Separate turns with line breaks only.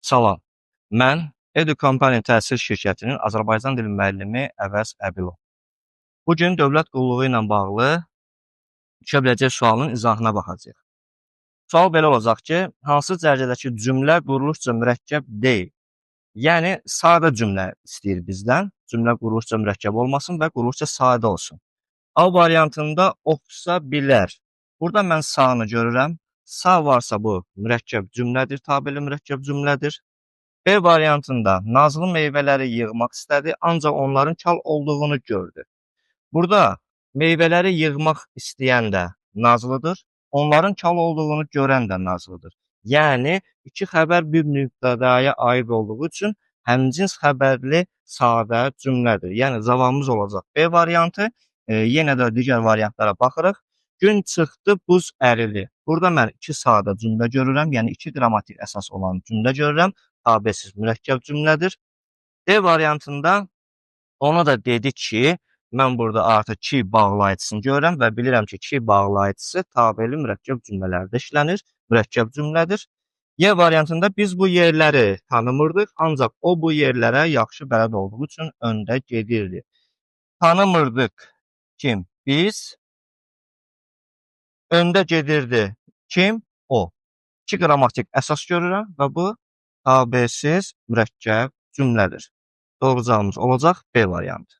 Salam, mən Edu Company təhsil şirkətinin Azərbaycan dili müəllimi Əvəz Əbilov. Bugün dövlət qulluğu ilə bağlı düşə biləcək sualın izahına baxacağıq. Sual belə olacaq ki, hansı cərgədəki cümlə quruluşca mürəkkəb deyil? Yəni, sadə cümlə istəyir bizdən. Cümlə quruluşca mürəkkəb olmasın və quruluşca sadə olsun. A variantında oxusa bilər. Burada mən sağını görürəm. Sağ varsa bu mürəkkəb cümlədir, tabeli mürəkkəb cümlədir. B variantında nazlı meyvələri yığmaq istədi, ancaq onların kal olduğunu gördü. Burada meyvələri yığmaq istəyən də nazlıdır, onların kal olduğunu görən də nazlıdır. Yəni, iki xəbər bir mübtədaya aid olduğu üçün həmcins xəbərli sadə cümlədir. Yəni, cavabımız olacaq B variantı. Yenə də digər variantlara baxırıq. Gün çıxdı, buz əridi. Burada mən iki sadə cümlə görürəm, yəni iki qrammatik əsas olan cümlə görürəm. Tabesiz mürəkkəb cümlədir. D variantında ona da dedi ki, mən burada artıq ki bağlayıcısını görürəm və bilirəm ki, ki bağlayıcısı tabeli mürəkkəb cümlələrdə işlənir, mürəkkəb cümlədir. Y variantında biz bu yerləri tanımırdıq, ancaq o bu yerlərə yaxşı bələd olduğu üçün öndə gedirdi. Tanımırdıq kim? Biz. Öndə gedirdi kim? O. İki qrammatik əsas görürəm və bu tabesiz mürəkkəb cümlədir. Doğru cavabımız olacaq B variantı.